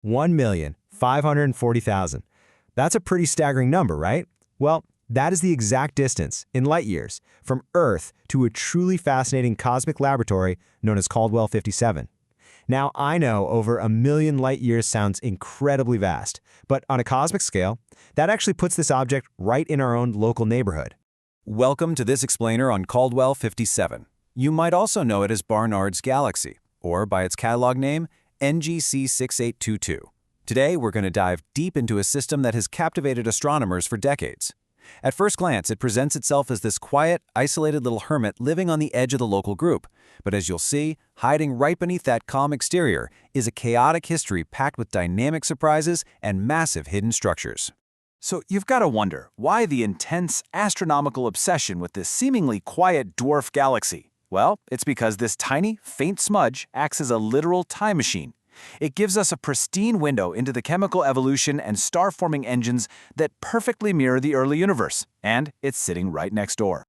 1,540,000. That's a pretty staggering number, right? Well, that is the exact distance, in light years, from Earth to a truly fascinating cosmic laboratory known as Caldwell 57. Now, I know over 1,000,000 light years sounds incredibly vast, but on a cosmic scale, that actually puts this object right in our own local neighborhood. Welcome to this explainer on Caldwell 57. You might also know it as Barnard's galaxy, or by its catalog name, NGC 6822. Today, we're going to dive deep into a system that has captivated astronomers for decades. At first glance, it presents itself as this quiet, isolated little hermit living on the edge of the local group. But as you'll see, hiding right beneath that calm exterior is a chaotic history packed with dynamic surprises and massive hidden structures. So you've got to wonder, why the intense astronomical obsession with this seemingly quiet dwarf galaxy? Well, it's because this tiny, faint smudge acts as a literal time machine. It gives us a pristine window into the chemical evolution and star-forming engines that perfectly mirror the early universe, and it's sitting right next door.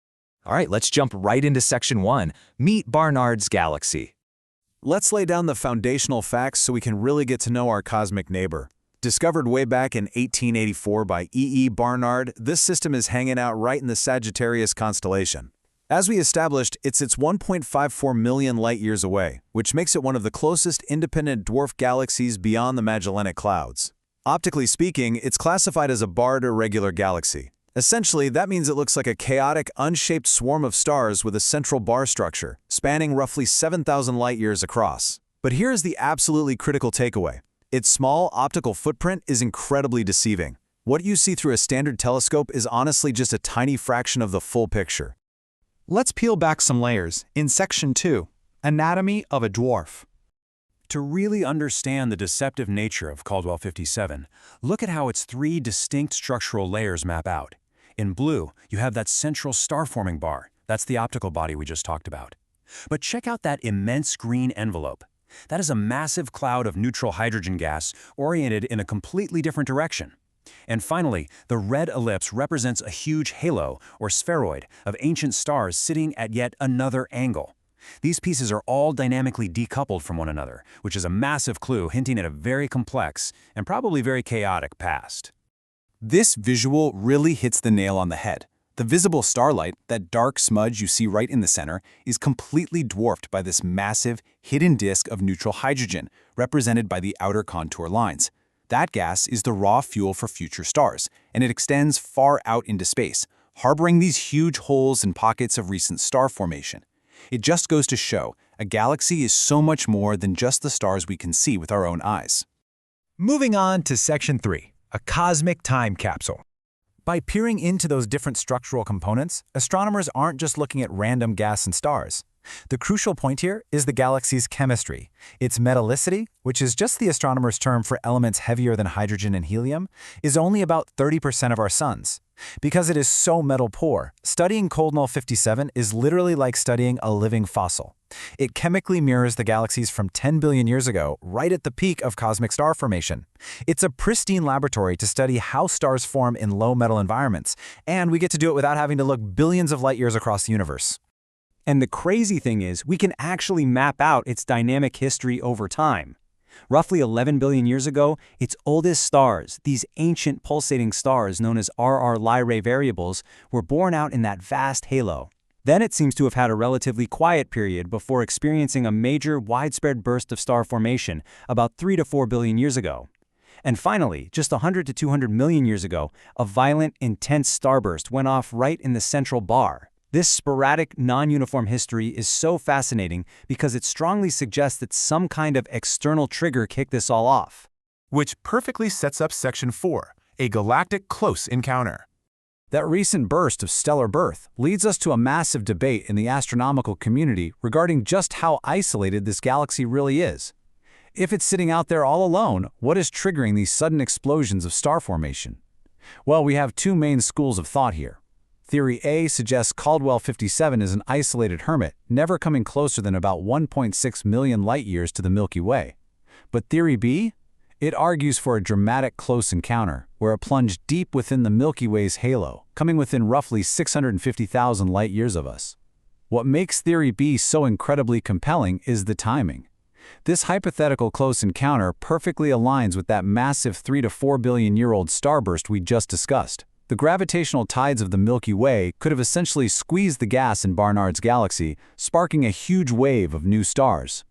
All right, let's jump right into Section 1, Meet Barnard's Galaxy. Let's lay down the foundational facts so we can really get to know our cosmic neighbor. Discovered way back in 1884 by E. Barnard, this system is hanging out right in the Sagittarius constellation. As we established, it's 1.54 million light-years away, which makes it one of the closest independent dwarf galaxies beyond the Magellanic Clouds. Optically speaking, it's classified as a barred irregular galaxy. Essentially, that means it looks like a chaotic, unshaped swarm of stars with a central bar structure, spanning roughly 7,000 light-years across. But here's the absolutely critical takeaway. Its small optical footprint is incredibly deceiving. What you see through a standard telescope is honestly just a tiny fraction of the full picture. Let's peel back some layers in Section 2, Anatomy of a Dwarf. To really understand the deceptive nature of Caldwell 57, look at how its three distinct structural layers map out. In blue, you have that central star-forming bar. That's the optical body we just talked about. But check out that immense green envelope. That is a massive cloud of neutral hydrogen gas oriented in a completely different direction. And finally, the red ellipse represents a huge halo, or spheroid, of ancient stars sitting at yet another angle. These pieces are all dynamically decoupled from one another, which is a massive clue hinting at a very complex and probably very chaotic past. This visual really hits the nail on the head. The visible starlight, that dark smudge you see right in the center, is completely dwarfed by this massive, hidden disk of neutral hydrogen, represented by the outer contour lines. That gas is the raw fuel for future stars, and it extends far out into space, harboring these huge holes and pockets of recent star formation. It just goes to show, a galaxy is so much more than just the stars we can see with our own eyes. Moving on to Section 3, a cosmic time capsule. By peering into those different structural components, astronomers aren't just looking at random gas and stars. The crucial point here is the galaxy's chemistry. Its metallicity, which is just the astronomer's term for elements heavier than hydrogen and helium, is only about 30% of our sun's. Because it is so metal-poor, studying Caldwell 57 is literally like studying a living fossil. It chemically mirrors the galaxies from 10 billion years ago, right at the peak of cosmic star formation. It's a pristine laboratory to study how stars form in low-metal environments, and we get to do it without having to look billions of light-years across the universe. And the crazy thing is, we can actually map out its dynamic history over time. Roughly 11 billion years ago, its oldest stars, these ancient pulsating stars known as RR Lyrae variables, were born out in that vast halo. Then it seems to have had a relatively quiet period before experiencing a major, widespread burst of star formation about 3 to 4 billion years ago. And finally, just 100 to 200 million years ago, a violent, intense starburst went off right in the central bar. This sporadic, non-uniform history is so fascinating because it strongly suggests that some kind of external trigger kicked this all off. Which perfectly sets up Section 4, a galactic close encounter. That recent burst of stellar birth leads us to a massive debate in the astronomical community regarding just how isolated this galaxy really is. If it's sitting out there all alone, what is triggering these sudden explosions of star formation? Well, we have two main schools of thought here. Theory A suggests Caldwell 57 is an isolated hermit, never coming closer than about 1.6 million light-years to the Milky Way. But Theory B? It argues for a dramatic close encounter, where it plunged deep within the Milky Way's halo, coming within roughly 650,000 light-years of us. What makes Theory B so incredibly compelling is the timing. This hypothetical close encounter perfectly aligns with that massive 3 to 4 billion-year-old starburst we just discussed. The gravitational tides of the Milky Way could have essentially squeezed the gas in Barnard's galaxy, sparking a huge wave of new stars.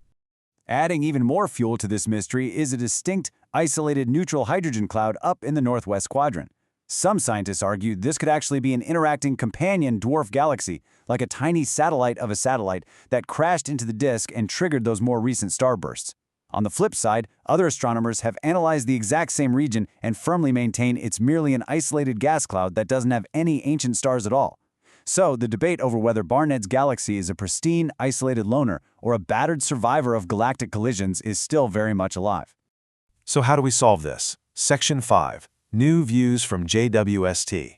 Adding even more fuel to this mystery is a distinct, isolated neutral hydrogen cloud up in the northwest quadrant. Some scientists argue this could actually be an interacting companion dwarf galaxy, like a tiny satellite of a satellite that crashed into the disk and triggered those more recent starbursts. On the flip side, other astronomers have analyzed the exact same region and firmly maintain it's merely an isolated gas cloud that doesn't have any ancient stars at all. So, the debate over whether Barnard's galaxy is a pristine, isolated loner or a battered survivor of galactic collisions is still very much alive. So how do we solve this? Section 5. New Views from JWST.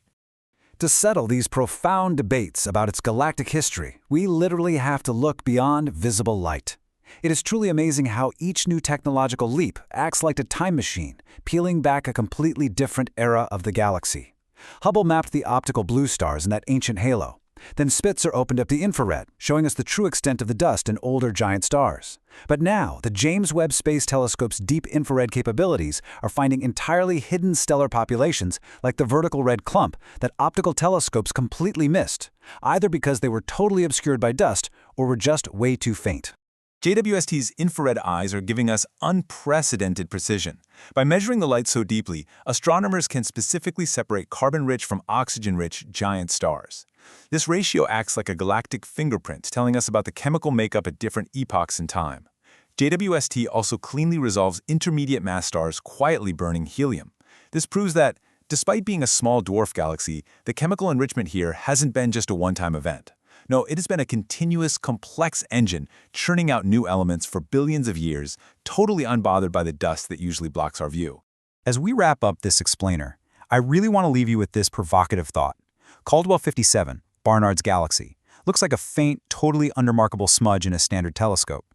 To settle these profound debates about its galactic history, we literally have to look beyond visible light. It is truly amazing how each new technological leap acts like a time machine, peeling back a completely different era of the galaxy. Hubble mapped the optical blue stars in that ancient halo. Then Spitzer opened up the infrared, showing us the true extent of the dust in older giant stars. But now, the James Webb Space Telescope's deep infrared capabilities are finding entirely hidden stellar populations, like the vertical red clump, that optical telescopes completely missed, either because they were totally obscured by dust or were just way too faint. JWST's infrared eyes are giving us unprecedented precision. By measuring the light so deeply, astronomers can specifically separate carbon-rich from oxygen-rich giant stars. This ratio acts like a galactic fingerprint, telling us about the chemical makeup at different epochs in time. JWST also cleanly resolves intermediate mass stars quietly burning helium. This proves that, despite being a small dwarf galaxy, the chemical enrichment here hasn't been just a one-time event. No, it has been a continuous, complex engine churning out new elements for billions of years, totally unbothered by the dust that usually blocks our view. As we wrap up this explainer, I really want to leave you with this provocative thought. Caldwell 57, Barnard's galaxy, looks like a faint, totally unremarkable smudge in a standard telescope.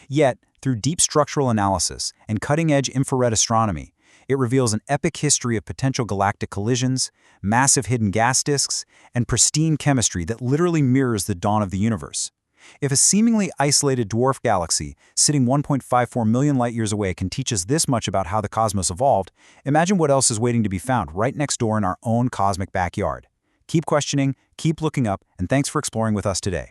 Yet, through deep structural analysis and cutting-edge infrared astronomy, it reveals an epic history of potential galactic collisions, massive hidden gas disks, and pristine chemistry that literally mirrors the dawn of the universe. If a seemingly isolated dwarf galaxy sitting 1.54 million light-years away can teach us this much about how the cosmos evolved, imagine what else is waiting to be found right next door in our own cosmic backyard. Keep questioning, keep looking up, and thanks for exploring with us today.